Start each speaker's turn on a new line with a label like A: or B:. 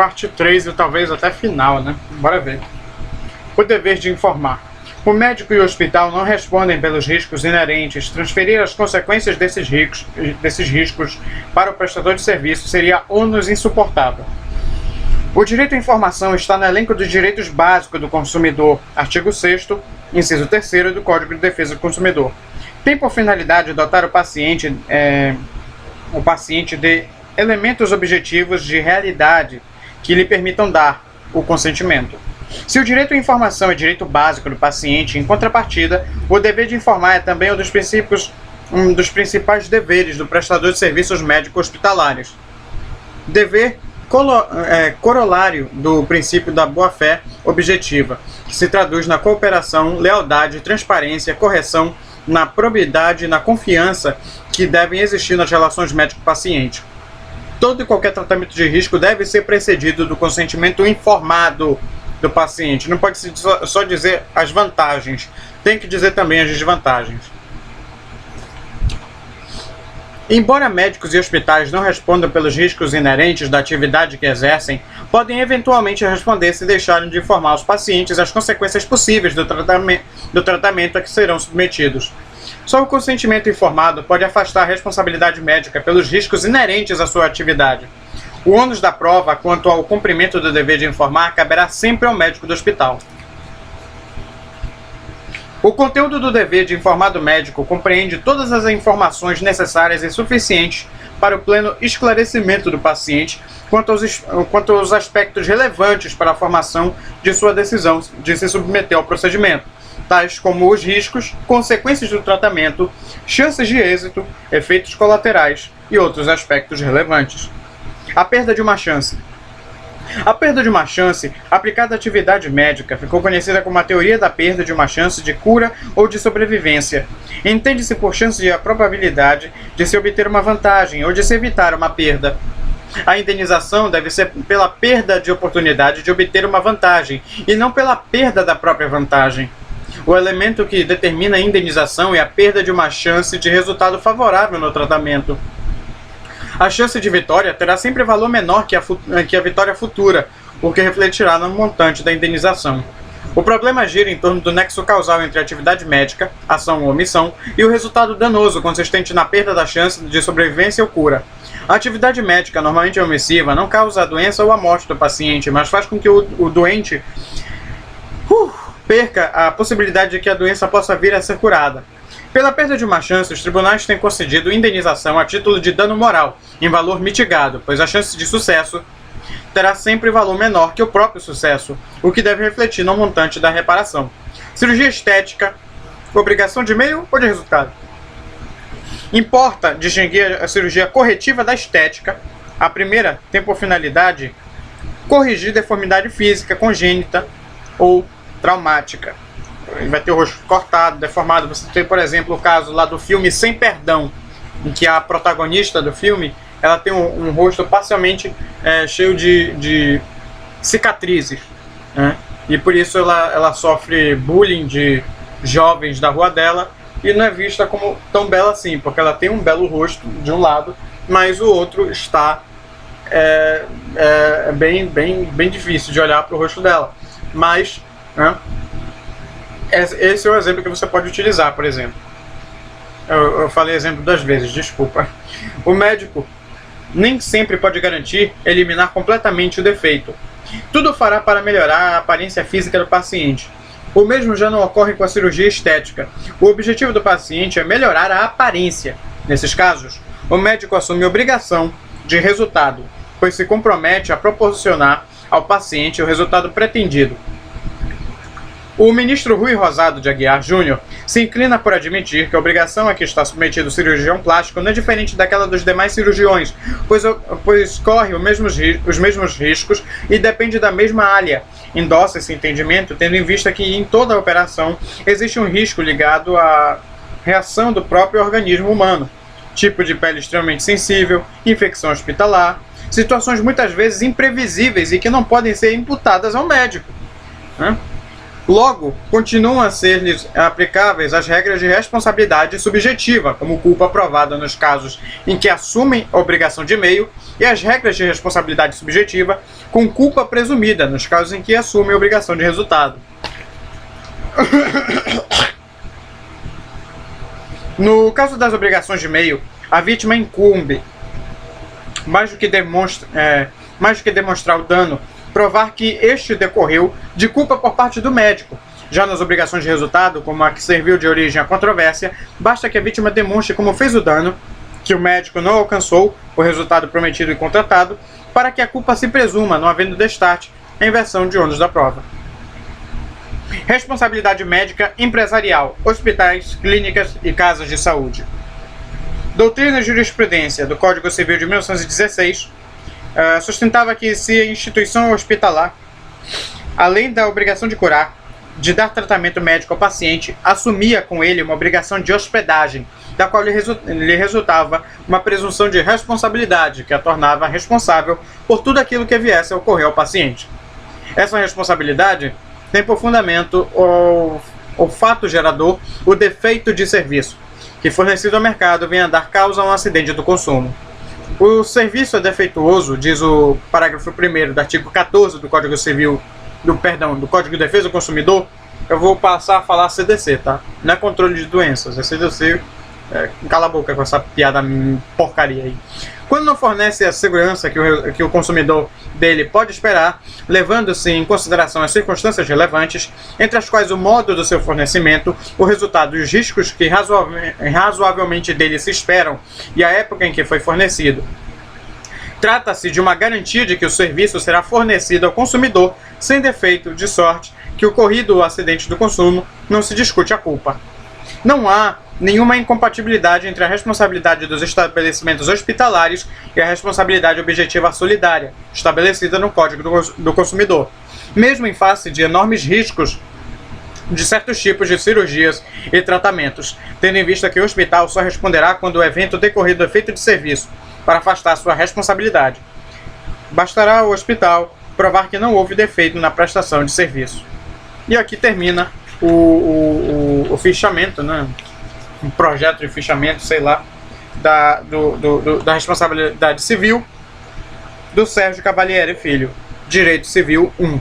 A: Parte 3 e talvez até final, né? Bora ver. O dever de informar. O médico e o hospital não respondem pelos riscos inerentes. Transferir as consequências desses riscos para o prestador de serviço seria ônus insuportável. O direito à informação está no elenco dos direitos básicos do consumidor, artigo 6º, inciso 3º do Código de Defesa do Consumidor. Tem por finalidade dotar o paciente de elementos objetivos de realidade que lhe permitam dar o consentimento. Se o direito à informação é direito básico do paciente, em contrapartida, o dever de informar é também um dos principais deveres do prestador de serviços médico-hospitalares. Dever corolário do princípio da boa-fé objetiva, que se traduz na cooperação, lealdade, transparência, correção, na probidade e na confiança que devem existir nas relações médico-paciente. Todo e qualquer tratamento de risco deve ser precedido do consentimento informado do paciente. Não pode só dizer as vantagens, tem que dizer também as desvantagens. Embora médicos e hospitais não respondam pelos riscos inerentes da atividade que exercem, podem eventualmente responder se deixarem de informar os pacientes as consequências possíveis do tratamento a que serão submetidos. Só o consentimento informado pode afastar a responsabilidade médica pelos riscos inerentes à sua atividade. O ônus da prova quanto ao cumprimento do dever de informar caberá sempre ao médico do hospital. O conteúdo do dever de informar do médico compreende todas as informações necessárias e suficientes para o pleno esclarecimento do paciente quanto aos aspectos relevantes para a formação de sua decisão de se submeter ao procedimento, tais como os riscos, consequências do tratamento, chances de êxito, efeitos colaterais e outros aspectos relevantes. A perda de uma chance. A perda de uma chance, aplicada à atividade médica, ficou conhecida como a teoria da perda de uma chance de cura ou de sobrevivência. Entende-se por chance a probabilidade de se obter uma vantagem ou de se evitar uma perda. A indenização deve ser pela perda de oportunidade de obter uma vantagem, e não pela perda da própria vantagem. O elemento que determina a indenização é a perda de uma chance de resultado favorável no tratamento. A chance de vitória terá sempre valor menor que a vitória futura, o que refletirá no montante da indenização. O problema gira em torno do nexo causal entre a atividade médica, ação ou omissão, e o resultado danoso consistente na perda da chance de sobrevivência ou cura. A atividade médica, normalmente omissiva, não causa a doença ou a morte do paciente, mas faz com que o doente perca a possibilidade de que a doença possa vir a ser curada. Pela perda de uma chance, os tribunais têm concedido indenização a título de dano moral, em valor mitigado, pois a chance de sucesso terá sempre valor menor que o próprio sucesso, o que deve refletir no montante da reparação. Cirurgia estética, obrigação de meio ou de resultado? Importa distinguir a cirurgia corretiva da estética. A primeira tem por finalidade corrigir deformidade física congênita ou traumática. Vai ter o rosto cortado, deformado. Você tem, por exemplo, o caso lá do filme Sem Perdão, em que a protagonista do filme ela tem um rosto parcialmente cheio de cicatrizes, né? E por isso ela sofre bullying de jovens da rua dela e não é vista como tão bela assim, porque ela tem um belo rosto de um lado, mas o outro está bem difícil de olhar para o rosto dela. Mas, né, esse é o exemplo que você pode utilizar, por exemplo. Eu falei exemplo 2 vezes, desculpa. O médico nem sempre pode garantir eliminar completamente o defeito. Tudo fará para melhorar a aparência física do paciente. O mesmo já não ocorre com a cirurgia estética. O objetivo do paciente é melhorar a aparência. Nesses casos, o médico assume a obrigação de resultado, pois se compromete a proporcionar ao paciente o resultado pretendido. O ministro Rui Rosado de Aguiar Júnior se inclina por admitir que a obrigação a que está submetido o cirurgião plástico não é diferente daquela dos demais cirurgiões, pois corre os mesmos riscos e depende da mesma área. Endossa esse entendimento, tendo em vista que em toda a operação existe um risco ligado à reação do próprio organismo humano, tipo de pele extremamente sensível, infecção hospitalar, situações muitas vezes imprevisíveis e que não podem ser imputadas ao médico, né? Logo, continuam a ser-lhes aplicáveis as regras de responsabilidade subjetiva, como culpa provada nos casos em que assumem a obrigação de meio, e as regras de responsabilidade subjetiva com culpa presumida, nos casos em que assumem a obrigação de resultado. No caso das obrigações de meio, a vítima incumbe, mais do que demonstrar o dano, provar que este decorreu de culpa por parte do médico. Já nas obrigações de resultado, como a que serviu de origem à controvérsia, basta que a vítima demonstre como fez o dano, que o médico não alcançou o resultado prometido e contratado, para que a culpa se presuma, não havendo destarte, a inversão de ônus da prova. Responsabilidade médica empresarial, hospitais, clínicas e casas de saúde. Doutrina e jurisprudência do Código Civil de 1916 sustentava que se a instituição hospitalar, além da obrigação de curar, de dar tratamento médico ao paciente, assumia com ele uma obrigação de hospedagem, da qual lhe resultava uma presunção de responsabilidade, que a tornava responsável por tudo aquilo que viesse a ocorrer ao paciente. Essa responsabilidade tem por fundamento o fato gerador, o defeito de serviço, que fornecido ao mercado vem a dar causa a um acidente do consumo. O serviço é defeituoso, diz o parágrafo 1º do artigo 14 do Código Civil, do Código de Defesa do Consumidor. Eu vou passar a falar CDC, tá? Não é controle de doenças, é CDC. Cala a boca com essa piada porcaria aí. Quando não fornece a segurança que o consumidor dele pode esperar, levando-se em consideração as circunstâncias relevantes, entre as quais o modo do seu fornecimento, o resultado e os riscos que razoavelmente dele se esperam e a época em que foi fornecido. Trata-se de uma garantia de que o serviço será fornecido ao consumidor sem defeito, de sorte que, ocorrido o acidente do consumo, não se discute a culpa. Não há nenhuma incompatibilidade entre a responsabilidade dos estabelecimentos hospitalares e a responsabilidade objetiva solidária, estabelecida no Código do Consumidor, mesmo em face de enormes riscos de certos tipos de cirurgias e tratamentos, tendo em vista que o hospital só responderá quando o evento decorrer do efeito de serviço, para afastar sua responsabilidade. Bastará ao hospital provar que não houve defeito na prestação de serviço. E aqui termina o fichamento, né? Um projeto de fichamento, sei lá, da responsabilidade civil do Sérgio Cavalieri Filho, Direito Civil 1.